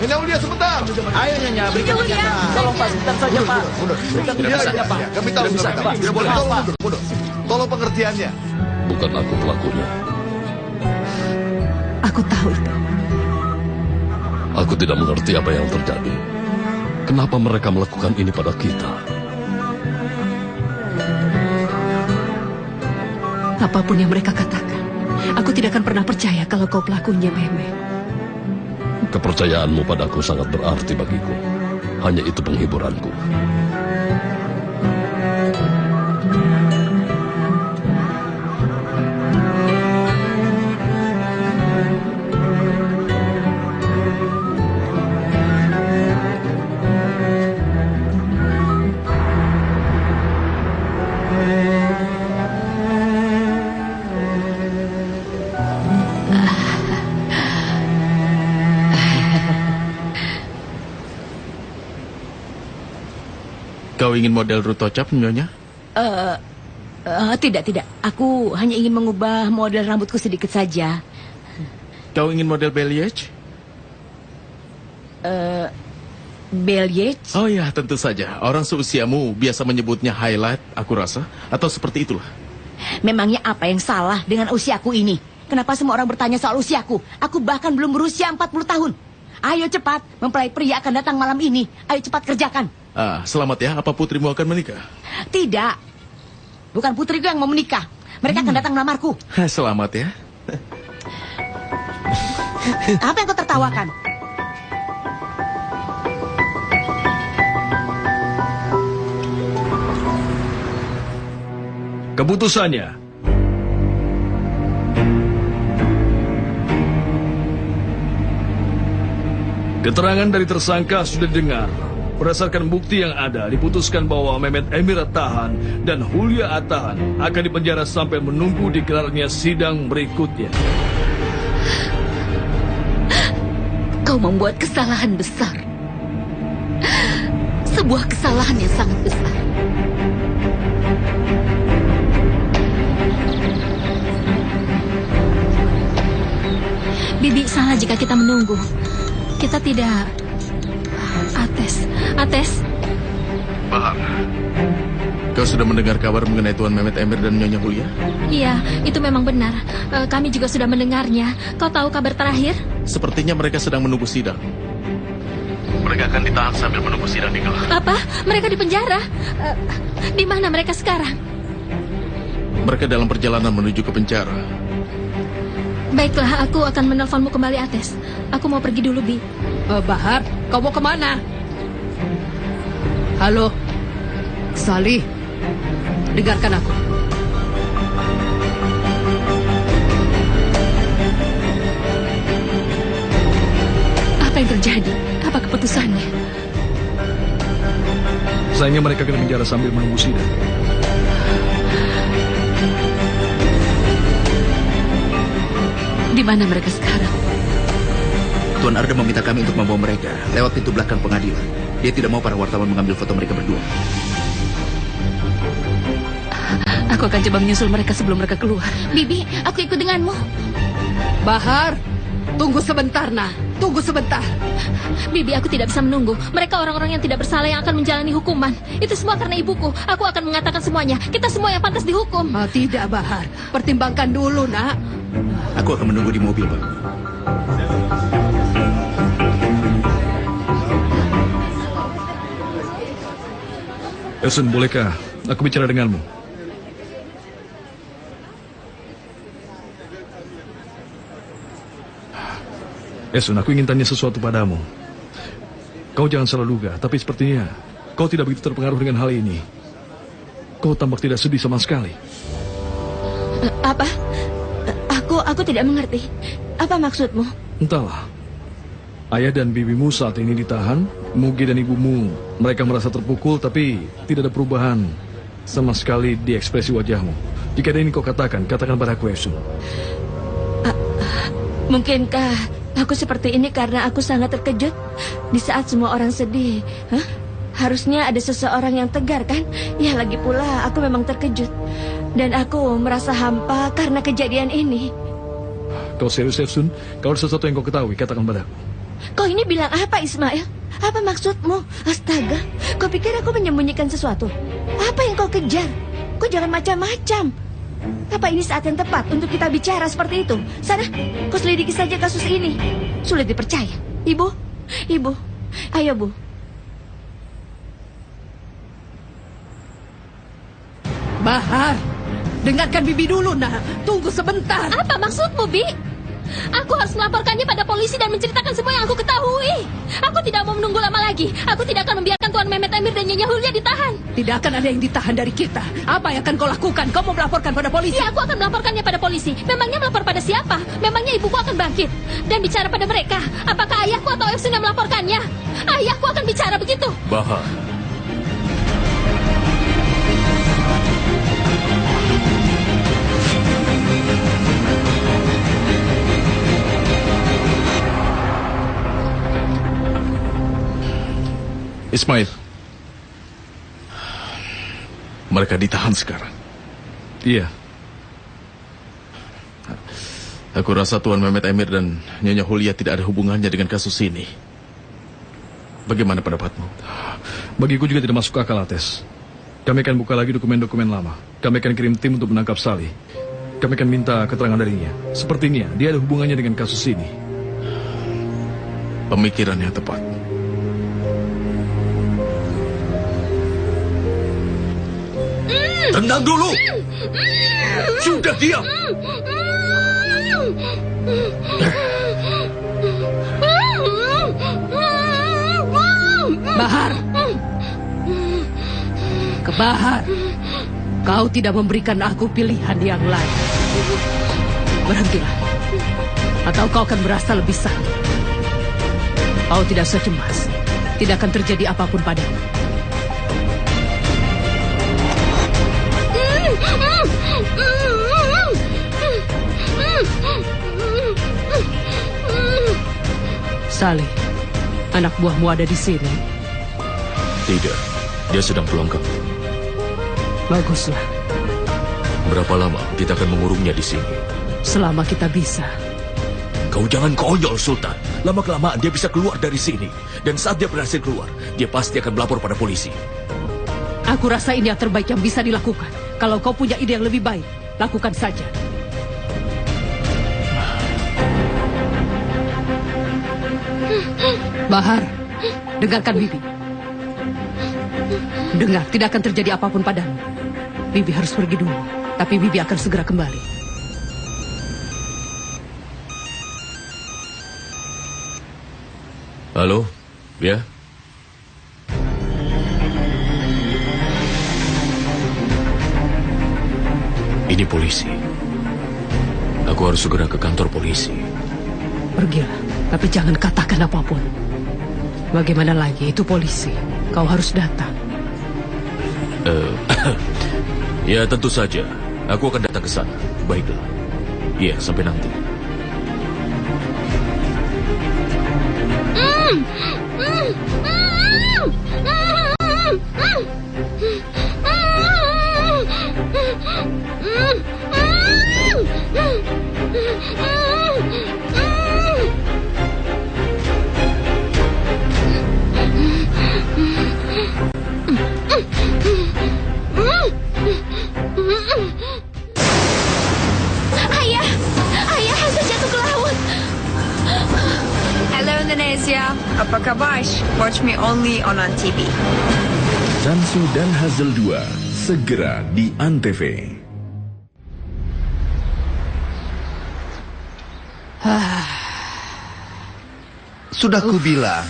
Nyonya Ulia sebentar. Ayo Nyonya, berikan kita. Tolong Pak, sebentar saja Pak. Berikan tidak saja Pak. Kami tahu bisa Pak. tidak boleh. Mundur. Tolong pengertiannya. Bukan aku pelakunya. Aku tahu itu. Aku tidak mengerti apa yang terjadi. Kenapa mereka melakukan ini pada kita? Apapun yang mereka katakan, aku tidak akan pernah percaya kalau kau pelakunya, Meme. Kepercayaanmu padaku sangat berarti bagiku. Hanya itu penghiburanku. Kau ingin model rutocap, Nyonya? Tidak. Aku hanya ingin mengubah model rambutku sedikit saja. Kau ingin model balayage? Balayage? Oh ya, tentu saja. Orang seusiamu biasa menyebutnya highlight, aku rasa. Atau seperti itulah. Memangnya apa yang salah dengan usiaku ini? Kenapa semua orang bertanya soal usiaku? Aku bahkan belum berusia 40 tahun. Ayo cepat, mempelai pria akan datang malam ini. Ayo cepat kerjakan. Selamat ya, apa putrimu akan menikah? Tidak. Bukan putriku yang mau menikah. Mereka akan datang melamarku. Selamat ya. Apa yang kau tertawakan? Keputusannya. Keterangan dari tersangka sudah didengar. Berdasarkan bukti yang ada, diputuskan bahwa Mehmet Emir Atahan dan Hulya Atahan akan dipenjara sampai menunggu digelarnya sidang berikutnya. Kau membuat kesalahan besar. Sebuah kesalahan yang sangat besar. Bibi salah jika kita menunggu. Kita tidak... Ates. Bahar, kau sudah mendengar kabar mengenai Tuan Mehmet Emir dan Nyonya Hulya? Iya, itu memang benar. Kami juga sudah mendengarnya. Kau tahu kabar terakhir? Sepertinya mereka sedang menunggu sidang. Mereka akan ditahan sambil menunggu sidang digelar. Apa? Mereka di penjara? Di mana mereka sekarang? Mereka dalam perjalanan menuju ke penjara. Baiklah, aku akan menelponmu kembali, Ates. Aku mau pergi dulu, Bi. Bahar, kau mau kemana? Halo, Salih, dengarkan aku. Apa yang terjadi? Apa keputusannya? Sayangnya mereka akan penjara sambil menunggu sidang. Di mana mereka sekarang? Tuan Arda meminta kami untuk membawa mereka lewat pintu belakang pengadilan. Dia tidak mau para wartawan mengambil foto mereka berdua. Aku akan coba menyusul mereka sebelum mereka keluar. Bibi, aku ikut denganmu. Bahar, tunggu sebentar, Nah. Tunggu sebentar. Bibi, aku tidak bisa menunggu. Mereka orang-orang yang tidak bersalah yang akan menjalani hukuman. Itu semua karena ibuku. Aku akan mengatakan semuanya. Kita semua yang pantas dihukum. Tidak, Bahar. Pertimbangkan dulu, Nak. Aku akan menunggu di mobil, Pak. Esun, bolehkah aku bicara denganmu? Esun, aku ingin tanya sesuatu padamu. Kau jangan salah duga, tapi sepertinya kau tidak begitu terpengaruh dengan hal ini. Kau tampak tidak sedih sama sekali. Apa? Aku tidak mengerti. Apa maksudmu? Entahlah. Ayah dan bibimu saat ini ditahan. Mugi dan ibumu, mereka merasa terpukul, tapi tidak ada perubahan sama sekali di ekspresi wajahmu. Jika ada ini kau katakan padaku, Esun. Mungkinkah aku seperti ini karena aku sangat terkejut di saat semua orang sedih? Harusnya ada seseorang yang tegar, kan? Ya, lagi pula aku memang terkejut. Dan aku merasa hampa karena kejadian ini. Kau serius, Esun? Kalau ada sesuatu yang kau ketahui, katakan padaku. Kau ini bilang apa, Ismail? Apa maksudmu? Astaga, kau pikir aku menyembunyikan sesuatu? Apa yang kau kejar? Kau jangan macam-macam. Apa ini saat yang tepat untuk kita bicara seperti itu? Sana, kau selidiki saja kasus ini. Sulit dipercaya. Ibu, ayo Bu. Bahar, dengarkan Bibi dulu, nak. Tunggu sebentar. Apa maksudmu, Bi? Aku harus melaporkannya pada polisi dan menceritakan semua yang aku ketahui. Aku tidak mau menunggu lama lagi. Aku tidak akan membiarkan Tuan Mehmet Emir dan Nyonya Hulya ditahan. Tidak akan ada yang ditahan dari kita. Apa yang akan kau lakukan? Kau mau melaporkan pada polisi? Ya, aku akan melaporkannya pada polisi. Memangnya melapor pada siapa? Memangnya ibuku akan bangkit dan bicara pada mereka? Apakah ayahku atau Efsun yang melaporkannya? Ayahku akan bicara begitu. Bahar. Ismail. Mereka ditahan sekarang. Iya. Aku rasa Tuan Mehmet Emir dan Nyonya Hulya tidak ada hubungannya dengan kasus ini. Bagaimana pendapatmu? Bagiku juga tidak masuk akal, Ates. Kami akan buka lagi dokumen-dokumen lama. Kami akan kirim tim untuk menangkap Salih. Kami akan minta keterangan darinya. Sepertinya dia ada hubungannya dengan kasus ini. Pemikiran yang tepat. Tenang dulu. Sudah diam. Bahar. Bahar. Kau tidak memberikan aku pilihan yang lain. Berhentilah. Atau kau akan merasa lebih sakit. Kau tidak usah cemas. Tidak akan terjadi apapun padamu. Salih, anak buahmu ada di sini? Tidak, dia sedang pulang kampung. Baguslah. Berapa lama kita akan mengurungnya di sini? Selama kita bisa. Kau jangan konyol, Sultan. Lama-kelamaan dia bisa keluar dari sini. Dan saat dia berhasil keluar, dia pasti akan melapor pada polisi. Aku rasa ini yang terbaik yang bisa dilakukan. Kalau kau punya ide yang lebih baik, lakukan saja. Bahar, dengarkan Bibi. Dengar, tidak akan terjadi apapun padamu. Bibi harus pergi dulu, tapi Bibi akan segera kembali. Halo, ya? Ini polisi. Aku harus segera ke kantor polisi. Pergilah, tapi jangan katakan apapun. Bagaimana lagi, itu polisi. Kau harus datang. Ya, tentu saja. Aku akan datang ke sana. Baiklah. Iya, sampai nanti. Ayah Hazel jatuh ke laut. Hello Indonesia, apa kabar? Watch me only on TV. Samsu dan Hazel 2 segera di Antv. Sudah kubilang,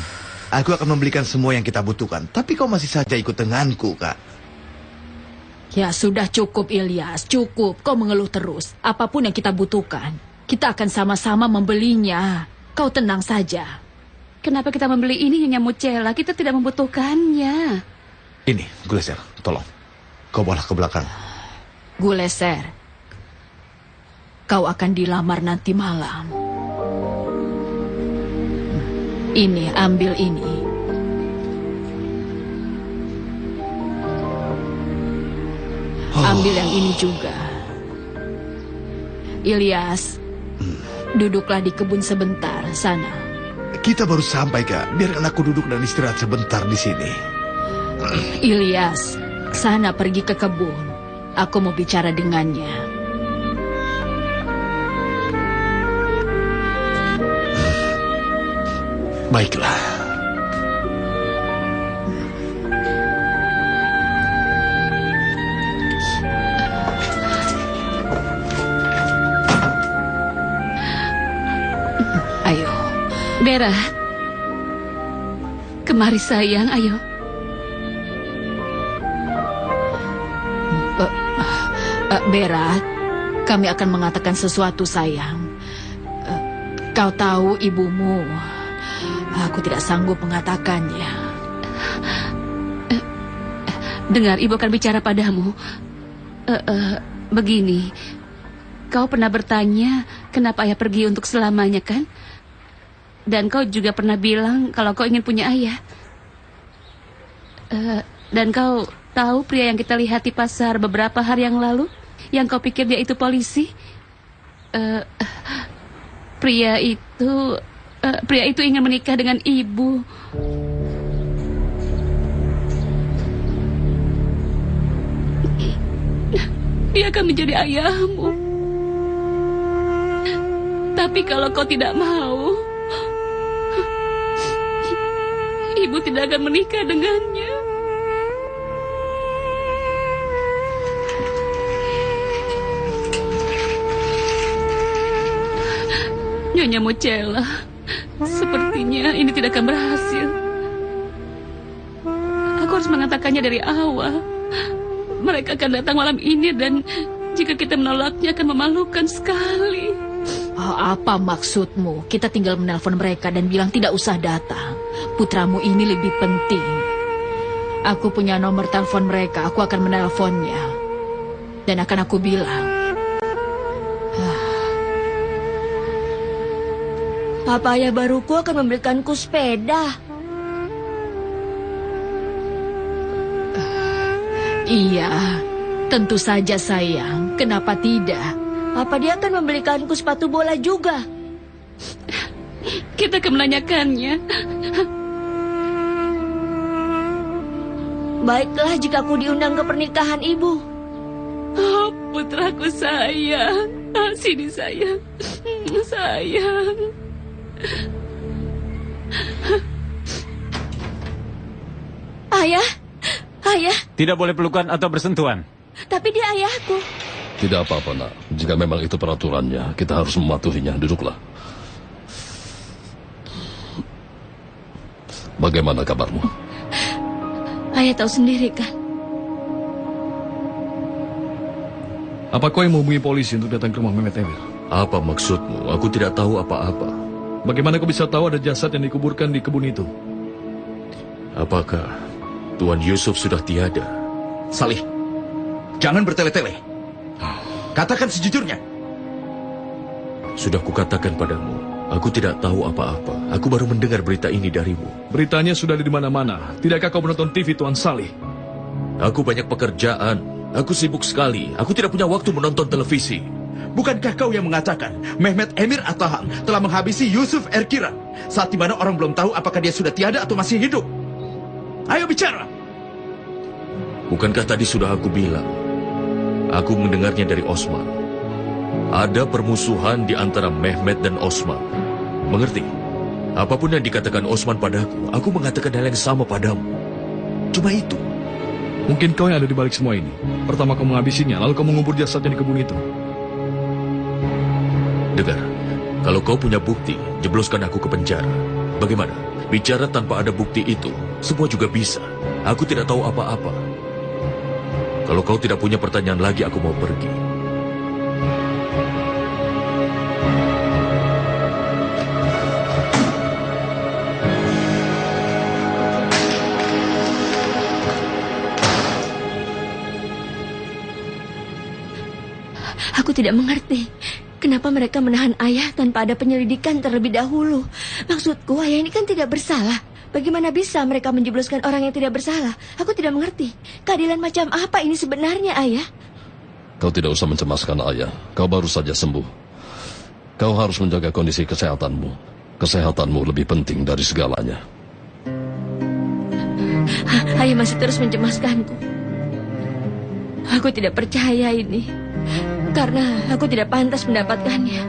aku akan membelikan semua yang kita butuhkan. Tapi kau masih saja ikut denganku, Kak. Ya sudah cukup, Ilyas. Cukup, kau mengeluh terus. Apapun yang kita butuhkan, kita akan sama-sama membelinya. Kau tenang saja. Kenapa kita membeli ini, Nyonya Mucela? Kita tidak membutuhkannya. Ini, Guleser, tolong. Kau bawalah ke belakang. Guleser, kau akan dilamar nanti malam. Ini, ambil ini. Ambil yang ini juga. Ilyas, duduklah di kebun sebentar, sana. Kita baru sampai, Kak. Biarkan aku duduk dan istirahat sebentar di sini. Ilyas, sana pergi ke kebun. Aku mau bicara dengannya. Baiklah. Ayo. Bera. Kemari sayang, ayo. Bera, kami akan mengatakan sesuatu sayang. Kau tahu ibumu. Aku tidak sanggup mengatakannya. Dengar, ibu akan bicara padamu. Begini, kau pernah bertanya kenapa ayah pergi untuk selamanya, kan? Dan kau juga pernah bilang kalau kau ingin punya ayah. Dan kau tahu pria yang kita lihat di pasar beberapa hari yang lalu? Yang kau pikir dia itu polisi? Pria itu ingin menikah dengan ibu. Dia akan menjadi ayahmu. Tapi kalau kau tidak mau, ibu tidak akan menikah dengannya. Nyonya Mucella, sepertinya ini tidak akan berhasil. Aku harus mengatakannya dari awal. Mereka akan datang malam ini dan jika kita menolaknya akan memalukan sekali. Oh, apa maksudmu? Kita tinggal menelpon mereka dan bilang tidak usah datang. Putramu ini lebih penting. Aku punya nomor telepon mereka. Aku akan menelponnya. Dan akan aku bilang. Apa ayah baruku akan memberikanku sepeda? Iya, tentu saja sayang. Kenapa tidak? Apa dia akan membelikanku sepatu bola juga? Kita akan menanyakannya. Baiklah jika aku diundang ke pernikahan ibu. Oh, putraku sayang. Sini sayang. Sayang. Ayah, ayah. Tidak boleh pelukan atau bersentuhan. Tapi dia ayahku. Tidak apa-apa, nak. Jika memang itu peraturannya, kita harus mematuhinya. Duduklah. Bagaimana kabarmu? Ayah tahu sendiri kan. Apa kau yang menghubungi polisi untuk datang ke rumah Mehmet Emir? Apa maksudmu? Aku tidak tahu apa-apa. Bagaimana kau bisa tahu ada jasad yang dikuburkan di kebun itu? Apakah Tuan Yusuf sudah tiada? Salih, jangan bertele-tele. Katakan sejujurnya. Sudah kukatakan padamu, aku tidak tahu apa-apa. Aku baru mendengar berita ini darimu. Beritanya sudah ada di mana-mana. Tidakkah kau menonton TV, Tuan Salih? Aku banyak pekerjaan. Aku sibuk sekali. Aku tidak punya waktu menonton televisi. Bukankah kau yang mengatakan Mehmet Emir Atahan telah menghabisi Yusuf Erkiran saat di mana orang belum tahu apakah dia sudah tiada atau masih hidup? Ayo bicara. Bukankah tadi sudah aku bilang? Aku mendengarnya dari Osman. Ada permusuhan di antara Mehmet dan Osman. Mengerti? Apapun yang dikatakan Osman padaku, aku mengatakan hal yang sama padamu. Cuma itu. Mungkin kau yang ada di balik semua ini. Pertama kau menghabisinya, lalu kau mengubur jasadnya di kebun itu. Dengar, kalau kau punya bukti, jebloskan aku ke penjara. Bagaimana? Bicara tanpa ada bukti itu, semua juga bisa. Aku tidak tahu apa-apa. Kalau kau tidak punya pertanyaan lagi, aku mau pergi. Aku tidak mengerti. Kenapa mereka menahan ayah tanpa ada penyelidikan terlebih dahulu? Maksudku, ayah ini kan tidak bersalah. Bagaimana bisa mereka menjebloskan orang yang tidak bersalah? Aku tidak mengerti. Keadilan macam apa ini sebenarnya, ayah? Kau tidak usah mencemaskan ayah. Kau baru saja sembuh. Kau harus menjaga kondisi kesehatanmu. Kesehatanmu lebih penting dari segalanya. Ayah masih terus mencemaskanku. Aku tidak percaya ini. Karena aku tidak pantas mendapatkannya.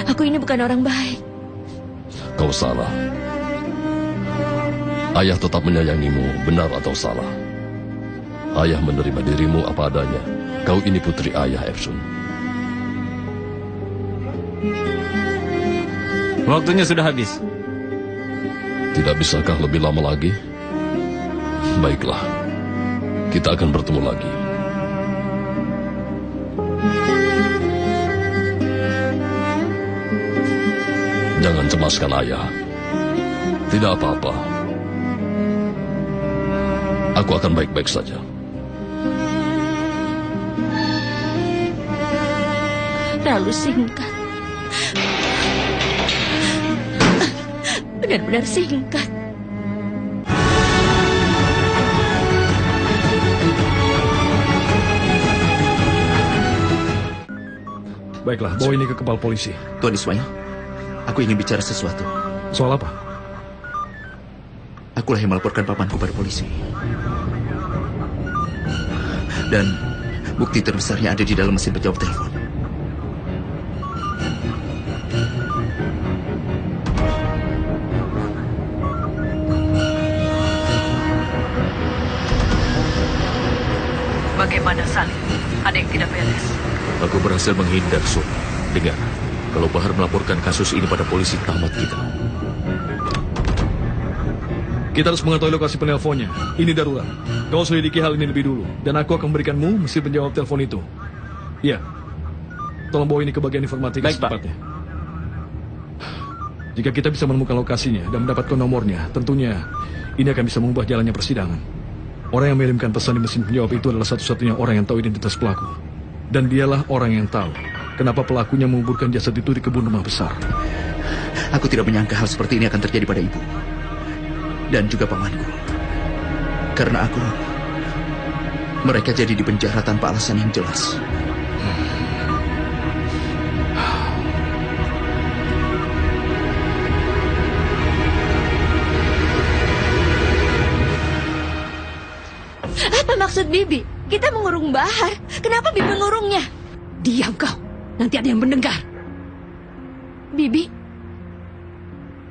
Aku ini bukan orang baik. Kau salah. Ayah tetap menyayangimu, benar atau salah. Ayah menerima dirimu apa adanya. Kau ini putri ayah, Efsun. Waktunya sudah habis. Tidak bisakah lebih lama lagi? Baiklah, kita akan bertemu lagi. Jangan cemaskan ayah. Tidak apa-apa. Aku akan baik-baik saja. Terlalu singkat. Benar-benar singkat. Baiklah, bawa ini ke kepala polisi. Tuan Ismail, aku ingin bicara sesuatu. Soal apa? Akulah yang melaporkan pamanku pada polisi. Dan bukti terbesarnya ada di dalam mesin penjawab telepon. Bagaimana, Salim? Ada yang tidak beres? Aku berhasil menghindar, Sun. Dengar, kalau Bahar melaporkan kasus ini pada polisi, tamat kita. Kita harus mengetahui lokasi penelponnya. Ini darurat. Kau selidiki hal ini lebih dulu. Dan aku akan memberikanmu mesin penjawab telepon itu. Iya. Tolong bawa ini ke bagian informatika secepatnya. Jika kita bisa menemukan lokasinya dan mendapatkan nomornya, tentunya ini akan bisa mengubah jalannya persidangan. Orang yang mengirimkan pesan di mesin penjawab itu adalah satu-satunya orang yang tahu identitas pelaku. Dan dialah orang yang tahu kenapa pelakunya menguburkan jasad itu di kebun rumah besar. Aku tidak menyangka hal seperti ini akan terjadi pada ibu. Dan juga pamanku. Karena mereka jadi di penjara tanpa alasan yang jelas. Apa maksud Bibi? Kita mengurung Bahar. Kenapa Bibi mengurungnya? Diam kau. Nanti ada yang mendengar. Bibi?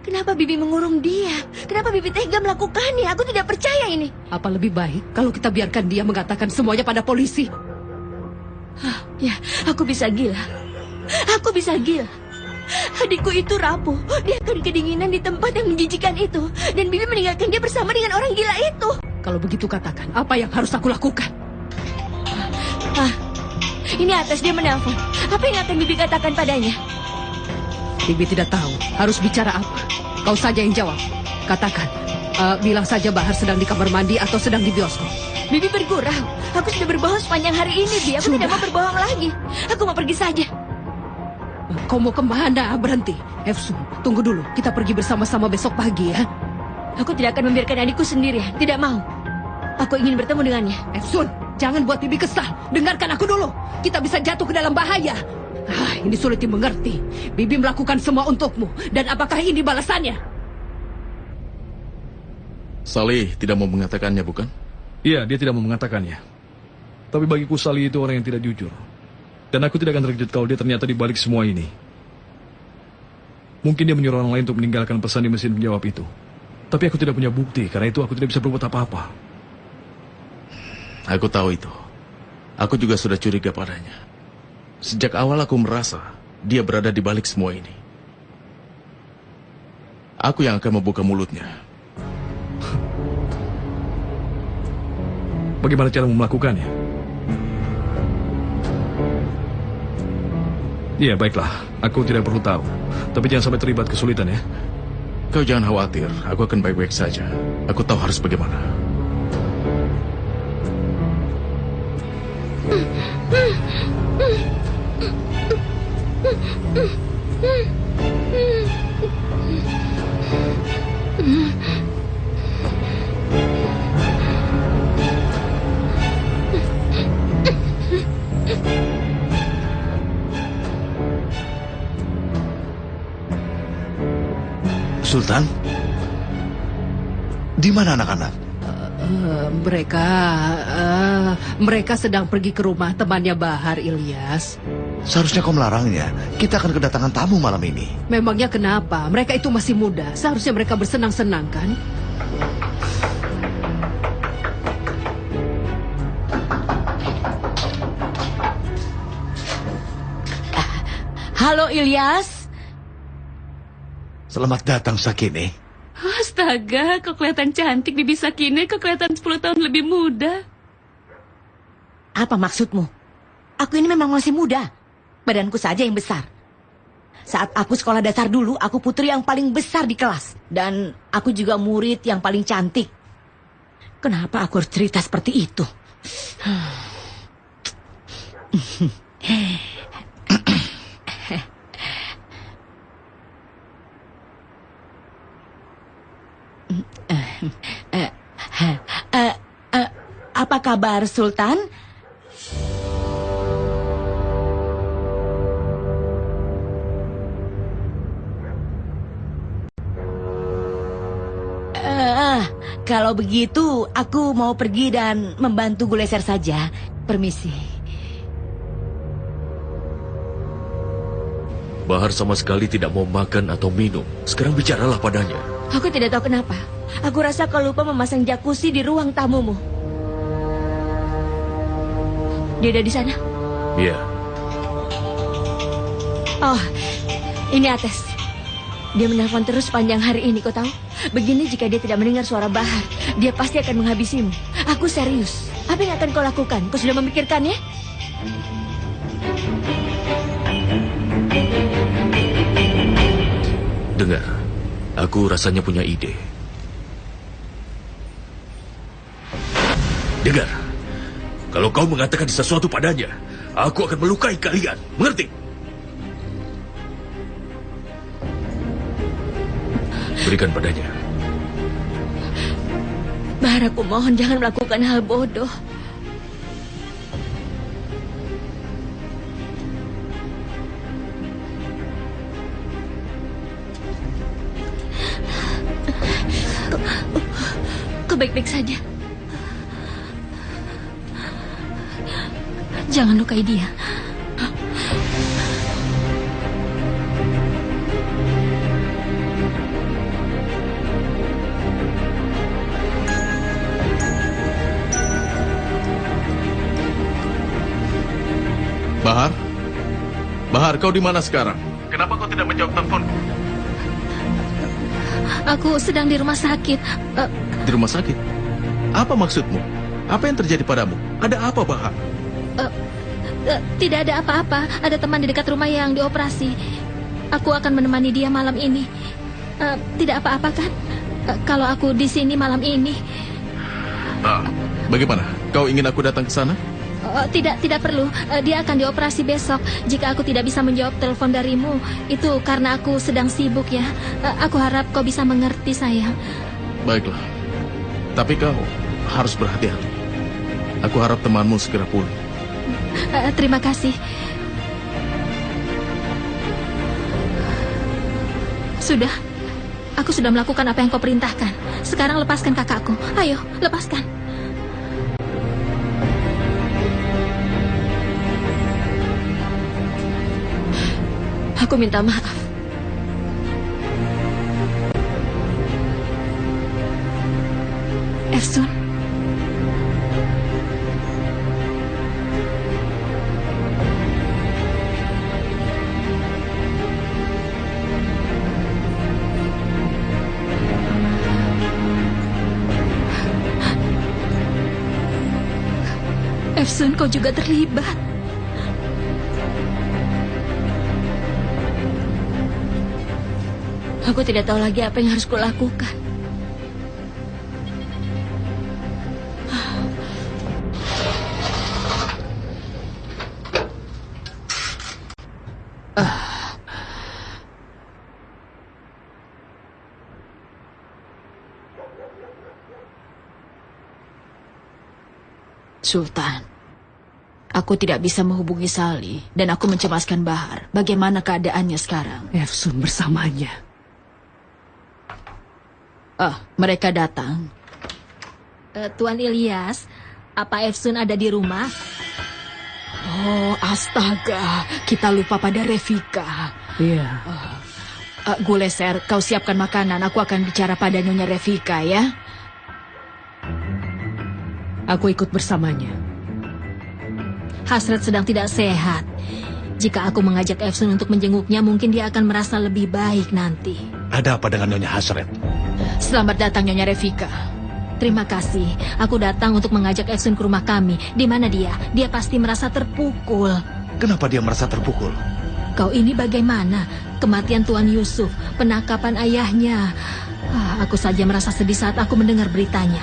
Kenapa Bibi mengurung dia? Kenapa Bibi tega melakukannya? Aku tidak percaya ini. Apa lebih baik kalau kita biarkan dia mengatakan semuanya pada polisi? Ya, aku bisa gila. Aku bisa gila. Adikku itu rapuh. Dia akan kedinginan di tempat yang menjijikan itu. Dan Bibi meninggalkan dia bersama dengan orang gila itu. Kalau begitu katakan, apa yang harus aku lakukan? Ini atas dia menelpon. Apa yang akan Bibi katakan padanya? Bibi tidak tahu harus bicara apa. Kau saja yang jawab. Katakan, bilang saja Bahar sedang di kamar mandi atau sedang di bioskop. Bibi bergurau. Aku sudah berbohong sepanjang hari ini, Bi. Aku tidak mau berbohong lagi. Aku mau pergi saja. Kau mau kemana? Berhenti. Efsun, tunggu dulu. Kita pergi bersama-sama besok pagi ya. Aku tidak akan membiarkan adikku sendirian. Tidak mau. Aku ingin bertemu dengannya. Efsun, jangan buat Bibi kesal. Dengarkan aku dulu. Kita bisa jatuh ke dalam bahaya. Ini sulit dimengerti. Bibi melakukan semua untukmu. Dan apakah ini balasannya? Salih tidak mau mengatakannya, bukan? Iya, dia tidak mau mengatakannya. Tapi bagiku Salih itu orang yang tidak jujur. Dan aku tidak akan terkejut kalau dia ternyata di balik semua ini. Mungkin dia menyuruh orang lain untuk meninggalkan pesan di mesin penjawab itu. Tapi aku tidak punya bukti, karena itu aku tidak bisa berbuat apa-apa. Aku tahu itu. Aku juga sudah curiga padanya. Sejak awal aku merasa dia berada di balik semua ini. Aku yang akan membuka mulutnya. Bagaimana cara melakukannya? Iya, baiklah. Aku tidak perlu tahu. Tapi jangan sampai terlibat kesulitan ya. Kau jangan khawatir. Aku akan baik-baik saja. Aku tahu harus bagaimana. Sultan? Di mana anak-anak? Mereka sedang pergi ke rumah temannya Bahar, Ilyas. Seharusnya kau melarangnya. Kita akan kedatangan tamu malam ini. Memangnya kenapa? Mereka itu masih muda. Seharusnya mereka bersenang-senang, kan? Halo Ilyas. Selamat datang Sakine. Astaga, kau kelihatan cantik, Bibi Sakine. Kau kelihatan 10 tahun lebih muda. Apa maksudmu? Aku ini memang masih muda. Badanku saja yang besar. Saat aku sekolah dasar dulu, aku putri yang paling besar di kelas. Dan aku juga murid yang paling cantik. Kenapa aku harus cerita seperti itu? Apa kabar, Sultan? Kalau begitu, aku mau pergi dan membantu Guleser saja. Permisi. Bahar sama sekali tidak mau makan atau minum. Sekarang bicaralah padanya. Aku tidak tahu kenapa. Aku rasa kau lupa memasang jacuzzi di ruang tamumu. Dia ada di sana? Iya. Oh, ini Ates. Dia menelpon terus sepanjang hari ini, kau tahu? Begini jika dia tidak mendengar suara Bahar, dia pasti akan menghabisimu. Aku serius. Apa yang akan kau lakukan? Kau sudah memikirkannya? Dengar, aku rasanya punya ide. Dengar, kalau kau mengatakan sesuatu padanya, aku akan melukai kalian. Mengerti? Berikan padanya. Bahar, aku mohon jangan melakukan hal bodoh. Kau baik-baik saja. Jangan lukai dia. Bahar? Bahar, kau di mana sekarang? Kenapa kau tidak menjawab teleponku? Aku sedang di rumah sakit. Di rumah sakit? Apa maksudmu? Apa yang terjadi padamu? Ada apa, Bahar? Tidak ada apa-apa. Ada teman di dekat rumah yang dioperasi. Aku akan menemani dia malam ini. Tidak apa-apa kan? Kalau aku di sini malam ini. Bagaimana? Kau ingin aku datang ke sana? Tidak perlu. Dia akan dioperasi besok. Jika aku tidak bisa menjawab telepon darimu, itu karena aku sedang sibuk ya. Aku harap kau bisa mengerti, sayang. Baiklah. Tapi kau harus berhati-hati. Aku harap temanmu segera pulih. Terima kasih. Sudah. Aku sudah melakukan apa yang kau perintahkan. Sekarang lepaskan kakakku. Ayo, lepaskan. Aku minta maaf. Efsun. Efsun, kau juga terlibat. Aku tidak tahu lagi apa yang harus kulakukan. Sultan, aku tidak bisa menghubungi Sali dan aku mencemaskan Bahar. Bagaimana keadaannya sekarang? Efsun bersamanya. Mereka datang. Tuan Ilyas, apa Efsun ada di rumah? Oh, astaga. Kita lupa pada Revika. Iya. Guleser, kau siapkan makanan. Aku akan bicara pada Nyonya Revika, ya. Aku ikut bersamanya. Hasret sedang tidak sehat. Jika aku mengajak Efsun untuk menjenguknya, mungkin dia akan merasa lebih baik nanti. Ada apa dengan Nyonya Hasret? Selamat datang, Nyonya Revika. Terima kasih. Aku datang untuk mengajak Efsun ke rumah kami. Di mana dia? Dia pasti merasa terpukul. Kenapa dia merasa terpukul? Kau ini bagaimana? Kematian Tuan Yusuf, penangkapan ayahnya. Aku saja merasa sedih saat aku mendengar beritanya.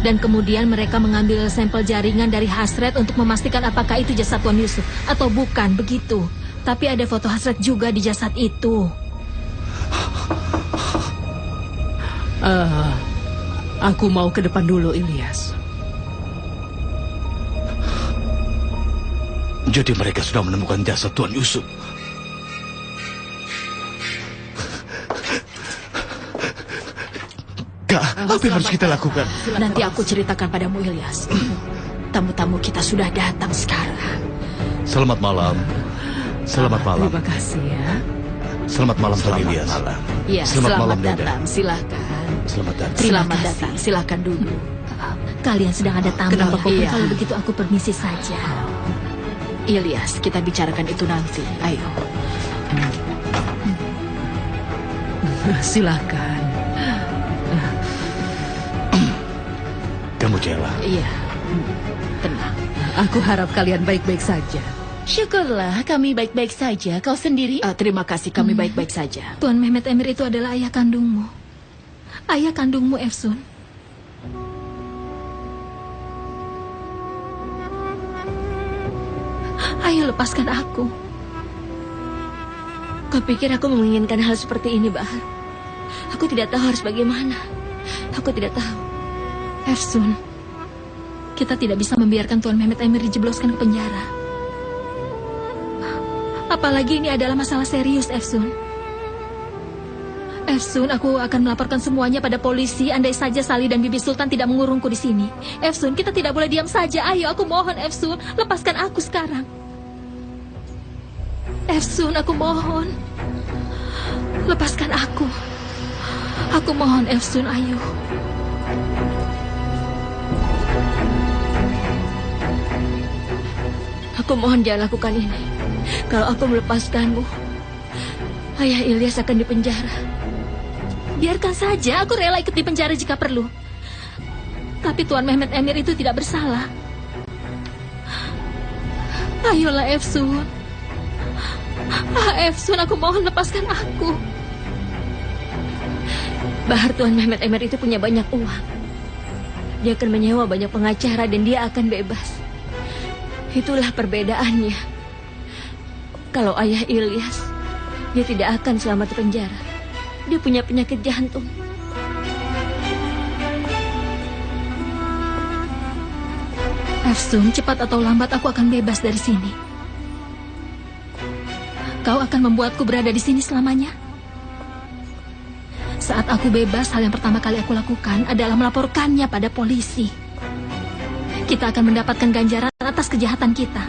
Dan kemudian mereka mengambil sampel jaringan dari Hasret untuk memastikan apakah itu jasad Tuan Yusuf atau bukan, begitu. Tapi ada foto Hasret juga di jasad itu. Aku mau ke depan dulu, Ilyas. Jadi mereka sudah menemukan jasad Tuan Yusuf. Kak, apa yang harus kita lakukan? Nanti aku ceritakan padamu, Ilyas. Tamu-tamu kita sudah datang sekarang. Selamat malam. Selamat malam. Terima kasih ya. Selamat malam, Tuan Ilyas. Ya, selamat datang. Silakan. Selamat datang. Selamat datang. Silakan duduk. Kalian sedang ada tamu. Kenapa kau ya? Kalau begitu aku permisi saja. Ilyas, kita bicarakan itu nanti. Ayo. Silakan. Kamu Jela. Iya. Tenang. Aku harap kalian baik-baik saja. Syukurlah, kami baik-baik saja. Kau sendiri? Terima kasih, kami baik-baik saja. Tuan Mehmet Emir itu adalah ayah kandungmu. Ayah kandungmu, Efsun. Ayo lepaskan aku. Kau pikir aku menginginkan hal seperti ini, Bahar? Aku tidak tahu harus bagaimana. Aku tidak tahu. Efsun, kita tidak bisa membiarkan Tuan Mehmet Emir dijebloskan ke penjara. Apalagi ini adalah masalah serius, Efsun. Efsun, aku akan melaporkan semuanya pada polisi. Andai saja Sali dan Bibi Sultan tidak mengurungku di sini. Efsun, kita tidak boleh diam saja. Ayo, aku mohon, Efsun, lepaskan aku sekarang. Efsun, aku mohon. Lepaskan aku. Aku mohon, Efsun, ayo. Aku mohon jangan lakukan ini. Kalau aku melepaskanmu, Ayah Ilyas akan dipenjara. Biarkan saja, aku rela ikut di penjara jika perlu. Tapi Tuan Mehmet Emir itu tidak bersalah. Ayolah, Efsun. Efsun, aku mohon lepaskan aku. Bahar, Tuan Mehmet Emir itu punya banyak uang. Dia akan menyewa banyak pengacara dan dia akan bebas. Itulah perbedaannya. Kalau Ayah Ilyas, dia tidak akan selamat di penjara. Dia punya penyakit jantung. Efsun, cepat atau lambat aku akan bebas dari sini. Kau akan membuatku berada di sini selamanya. Saat aku bebas, hal yang pertama kali aku lakukan adalah melaporkannya pada polisi. Kita akan mendapatkan ganjaran atas kejahatan kita.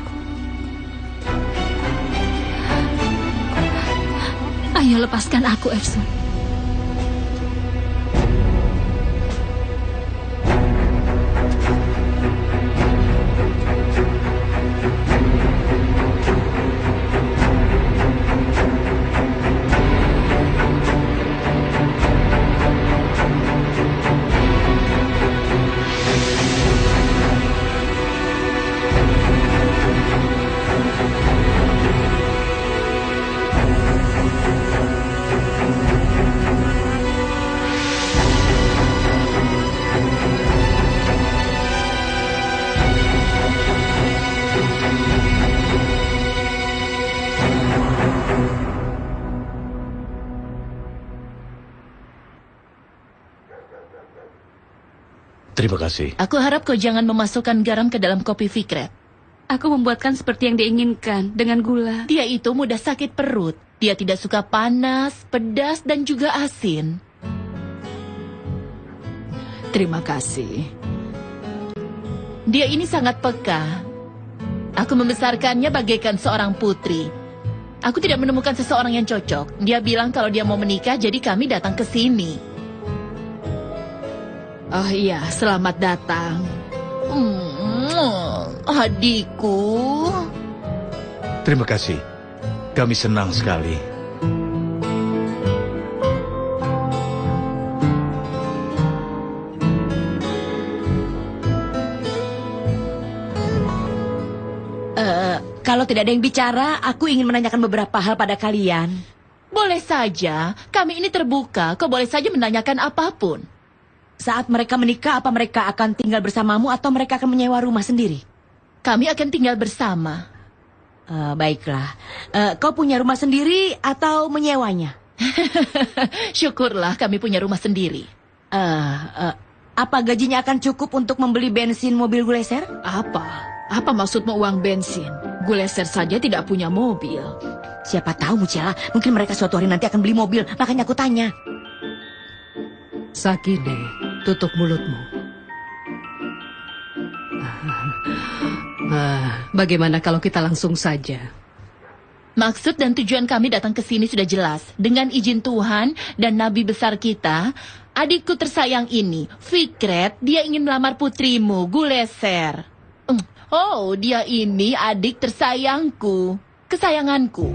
Ayo lepaskan aku, Efsun. Terima kasih. Aku harap kau jangan memasukkan garam ke dalam kopi Fikret. Aku membuatkan seperti yang diinginkan, dengan gula. Dia itu mudah sakit perut. Dia tidak suka panas, pedas, dan juga asin. Terima kasih. Dia ini sangat peka. Aku membesarkannya bagaikan seorang putri. Aku tidak menemukan seseorang yang cocok. Dia bilang kalau dia mau menikah, jadi kami datang ke sini. Oh iya, selamat datang. Adikku. Terima kasih. Kami senang sekali. Kalau tidak ada yang bicara, aku ingin menanyakan beberapa hal pada kalian. Boleh saja, kami ini terbuka. Kau boleh saja menanyakan apapun. Saat mereka menikah, apa mereka akan tinggal bersamamu atau mereka akan menyewa rumah sendiri? Kami akan tinggal bersama. Baiklah. Kau punya rumah sendiri atau menyewanya? Syukurlah kami punya rumah sendiri. Apa gajinya akan cukup untuk membeli bensin mobil Guleser? Apa maksudmu uang bensin? Guleser saja tidak punya mobil. Siapa tahu, Mucela. Mungkin mereka suatu hari nanti akan beli mobil. Makanya aku tanya. Sakine, tutup mulutmu. Bagaimana kalau kita langsung saja? Maksud dan tujuan kami datang ke sini sudah jelas. Dengan izin Tuhan dan Nabi besar kita, adikku tersayang ini, Fikret, dia ingin melamar putrimu, Guleser. Oh, dia ini adik tersayangku, kesayanganku.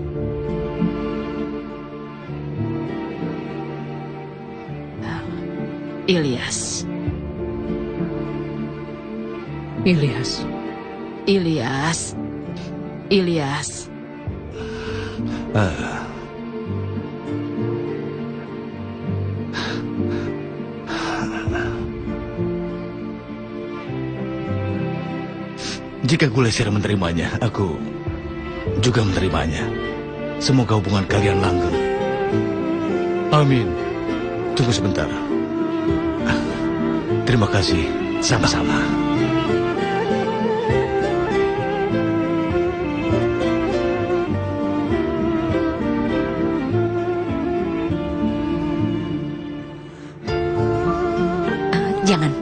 Ilyas. Jika Guleser menerimanya, aku juga menerimanya. Semoga hubungan kalian langgeng. Amin. Tunggu sebentar. Terima kasih. Sama-sama. Jangan.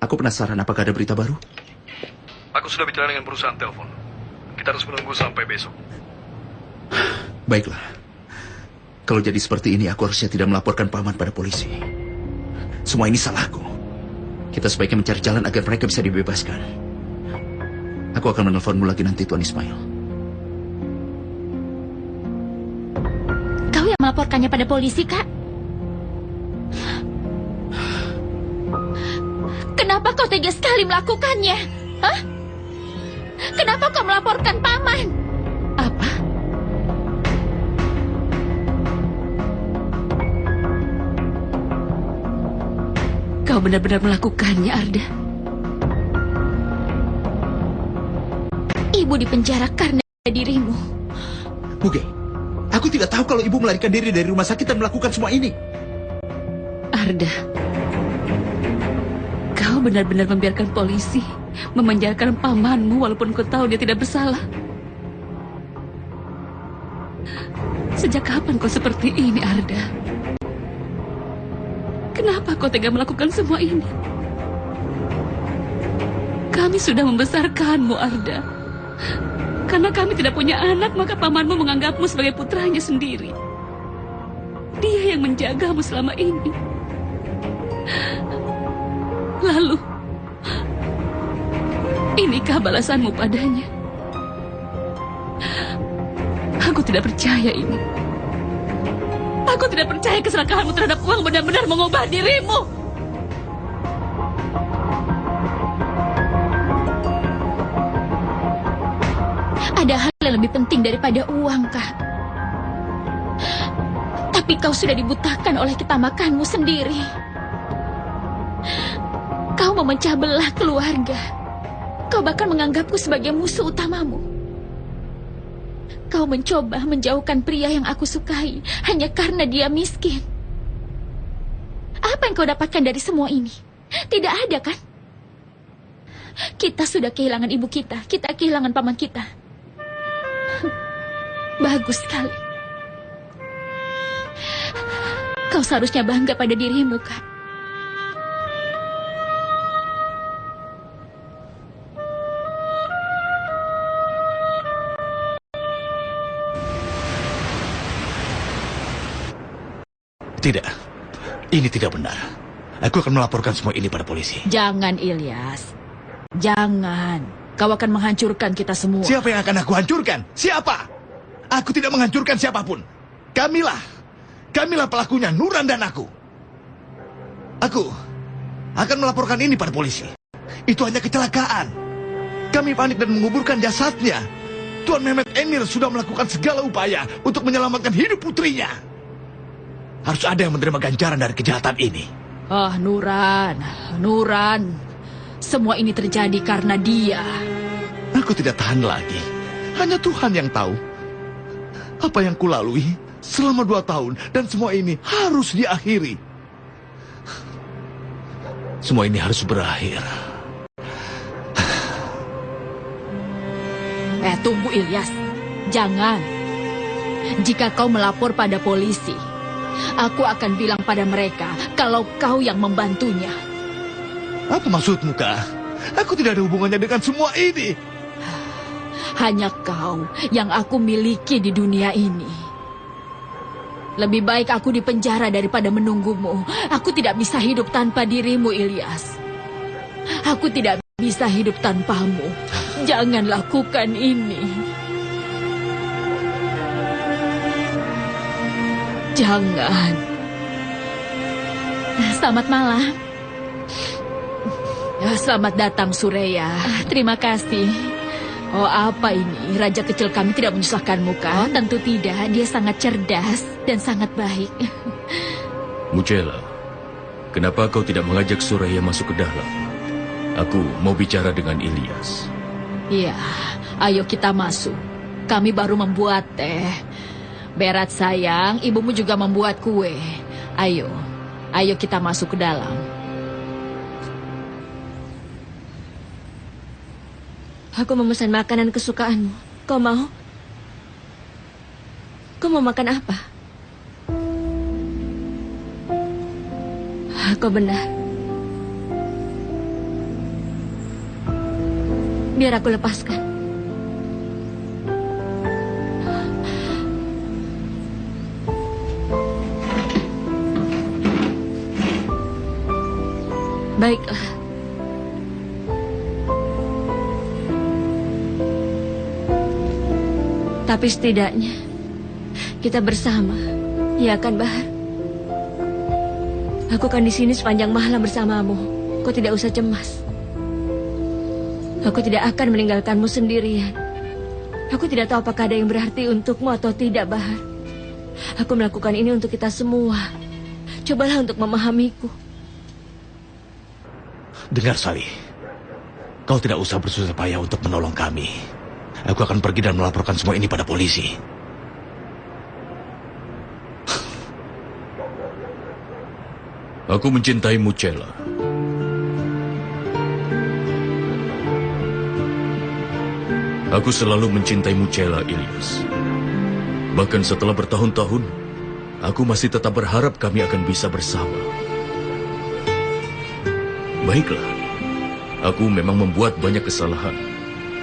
Aku penasaran apakah ada berita baru? Aku sudah bicara dengan perusahaan telepon. Kita harus menunggu sampai besok. Baiklah. Kalau jadi seperti ini, aku harusnya tidak melaporkan paman pada polisi. Semua ini salahku. Kita sebaiknya mencari jalan agar mereka bisa dibebaskan. Aku akan menelponmu lagi nanti, Tuan Ismail. Kau yang melaporkannya pada polisi, Kak? Kenapa kau tega sekali melakukannya? Hah? Kenapa kau melaporkan paman? Apa? Kau benar-benar melakukannya, Arda? Ibu dipenjara karena dirimu. Muge, aku tidak tahu kalau ibu melarikan diri dari rumah sakit dan melakukan semua ini. Arda, kau benar-benar membiarkan polisi memenjarakan pamanmu walaupun kau tahu dia tidak bersalah. Sejak kapan kau seperti ini, Arda? Kenapa kau tega melakukan semua ini? Kami sudah membesarkanmu, Arda. Karena kami tidak punya anak, maka pamanmu menganggapmu sebagai putranya sendiri. Dia yang menjagamu selama ini. Lalu, inikah balasanmu padanya? Aku tidak percaya ini. Aku tidak percaya keserakahanmu terhadap uang benar-benar mengubah dirimu. Ada hal yang lebih penting daripada uang, Kak. Tapi kau sudah dibutakan oleh ketamakanmu sendiri. Kau memecah belah keluarga. Kau bahkan menganggapku sebagai musuh utamamu. Kau mencoba menjauhkan pria yang aku sukai hanya karena dia miskin. Apa yang kau dapatkan dari semua ini? Tidak ada, kan? Kita sudah kehilangan ibu kita. Kita kehilangan paman kita. Bagus sekali. Kau seharusnya bangga pada dirimu, kan? Tidak. Ini tidak benar. Aku akan melaporkan semua ini pada polisi. Jangan, Ilyas. Jangan. Kau akan menghancurkan kita semua. Siapa yang akan aku hancurkan? Siapa? Aku tidak menghancurkan siapapun. Kamilah pelakunya, Nuran dan aku. Aku akan melaporkan ini pada polisi. Itu hanya kecelakaan. Kami panik dan menguburkan jasadnya. Tuan Mehmet Emir sudah melakukan segala upaya untuk menyelamatkan hidup putrinya. Harus ada yang menerima ganjaran dari kejahatan ini. Nuran. Semua ini terjadi karena dia. Aku tidak tahan lagi. Hanya Tuhan yang tahu. Apa yang kulalui selama 2 tahun. Dan semua ini harus diakhiri. Semua ini harus berakhir. Tunggu, Ilyas. Jangan. Jika kau melapor pada polisi, aku akan bilang pada mereka kalau kau yang membantunya. Apa maksudmu, Kak? Aku tidak ada hubungannya dengan semua ini. Hanya kau yang aku miliki di dunia ini. Lebih baik aku di penjara daripada menunggumu. Aku tidak bisa hidup tanpa dirimu, Ilyas. Aku tidak bisa hidup tanpamu. Jangan lakukan ini. Jangan. Selamat malam. Selamat datang, Sureya. Terima kasih. Oh, apa ini? Raja kecil kami tidak menyusahkanmu, kan? Oh, tentu tidak. Dia sangat cerdas dan sangat baik. Mucela, kenapa kau tidak mengajak Sureya masuk ke dalam? Aku mau bicara dengan Ilyas. Iya, ayo kita masuk. Kami baru membuat teh. Berat sayang, ibumu juga membuat kue. Ayo kita masuk ke dalam. Aku memesan makanan kesukaanmu. Kau mau? Kau mau makan apa? Kau benar. Biar aku lepaskan. Baiklah. Tapi setidaknya kita bersama, ya kan, Bahar? Aku kan di sini sepanjang malam bersamamu. Kau tidak usah cemas. Aku tidak akan meninggalkanmu sendirian. Aku tidak tahu apakah ada yang berarti untukmu atau tidak, Bahar. Aku melakukan ini untuk kita semua. Cobalah untuk memahamiku. Dengar, Sali. Kau tidak usah bersusah payah untuk menolong kami. Aku akan pergi dan melaporkan semua ini pada polisi. Aku mencintai Mucela. Aku selalu mencintai Mucela, Ilyas. Bahkan setelah bertahun-tahun, aku masih tetap berharap kami akan bisa bersama. Baiklah, aku memang membuat banyak kesalahan.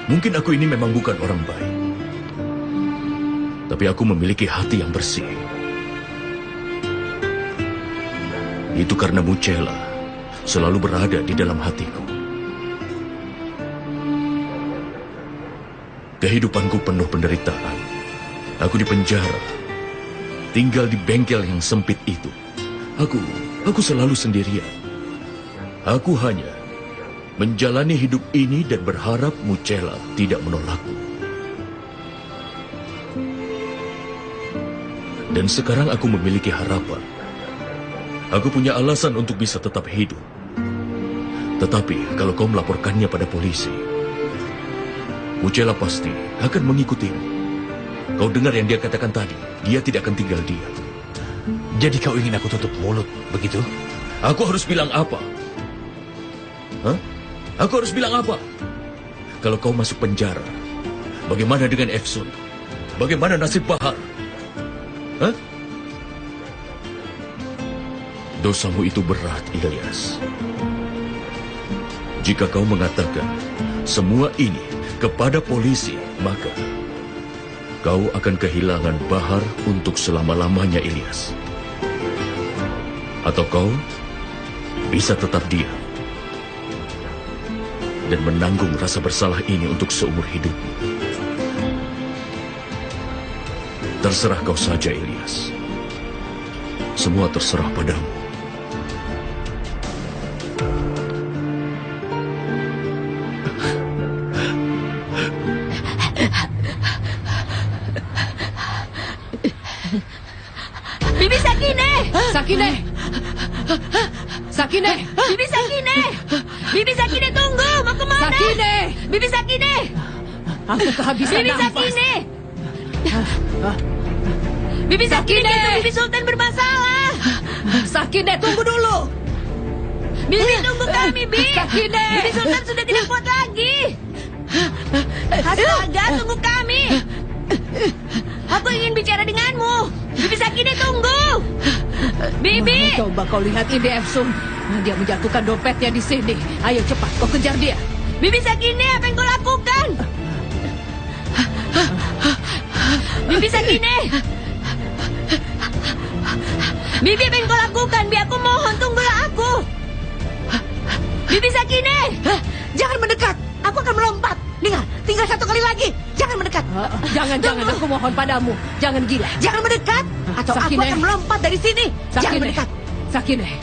Mungkin aku ini memang bukan orang baik. Tapi aku memiliki hati yang bersih. Itu karena Mucela selalu berada di dalam hatiku. Kehidupanku penuh penderitaan. Aku di penjara, tinggal di bengkel yang sempit itu. Aku selalu sendirian. Aku hanya menjalani hidup ini dan berharap Mucela tidak menolakku. Dan sekarang aku memiliki harapan. Aku punya alasan untuk bisa tetap hidup. Tetapi kalau kau melaporkannya pada polisi, Mucela pasti akan mengikutimu. Kau dengar yang dia katakan tadi, dia tidak akan tinggal diam. Jadi kau ingin aku tutup mulut, begitu? Aku harus bilang apa? Hah? Aku harus bilang apa? Kalau kau masuk penjara, bagaimana dengan Efsun? Bagaimana nasib Bahar? Hah? Dosamu itu berat, Ilyas. Jika kau mengatakan semua ini kepada polisi, maka kau akan kehilangan Bahar untuk selama-lamanya, Ilyas. Atau kau bisa tetap diam dan menanggung rasa bersalah ini untuk seumur hidupmu. Terserah kau saja, Ilyas. Semua terserah padamu. Bibi Sakineh! Sakineh! Sakineh! Bibi Sakineh! Bibi Sakineh, tunggu! Mau kemana? Sakineh! Bibi Sakineh! Aku kehabisan Bibi nafas. Sakineh! Bibi Sakineh, itu Bibi Sultan bermasalah! Sakineh, tunggu dulu! Bibi, tunggu kami, Bi! Sakineh! Bibi Sultan sudah tidak kuat lagi! Astaga, tunggu kami! Aku ingin bicara denganmu! Bibi Sakineh, tunggu! Bibi! Coba kau lihat ini, Efsun. Dia menjatuhkan dompetnya di sini. Ayo cepat, kau kejar dia. Bibi Sakineh, apa yang kau lakukan? Bibi Sakineh! Bibi, apa yang kau lakukan? Bi, aku mohon, tunggulah aku! Bibi Sakineh! Jangan mendekat! Aku akan melompat! Dengar, tinggal satu kali lagi! Jangan mendekat! Jangan, aku mohon padamu. Jangan gila. Jangan mendekat! Atau Sakineh. aku akan melompat dari sini! Jangan Sakineh. mendekat! Sakineh.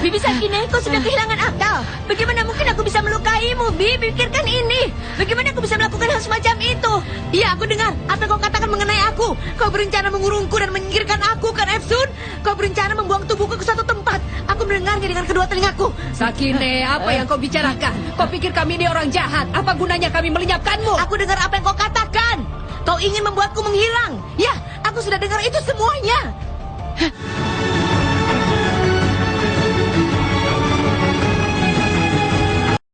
Bibi Sakineh, kau sudah kehilangan akal. Bagaimana mungkin aku bisa melukaimu, Bi? Pikirkan ini. Bagaimana aku bisa melakukan hal semacam itu? Iya, aku dengar apa yang kau katakan mengenai aku. Kau berencana mengurungku dan menyingkirkan aku, kan, Efsun? Kau berencana membuang tubuhku ke suatu tempat. Aku mendengarnya dengan kedua telingaku. Sakineh, apa yang kau bicarakan? Kau pikir kami ini orang jahat? Apa gunanya kami melenyapkanmu? Aku dengar apa yang kau katakan. Kau ingin membuatku menghilang. Ya, aku sudah dengar itu semuanya.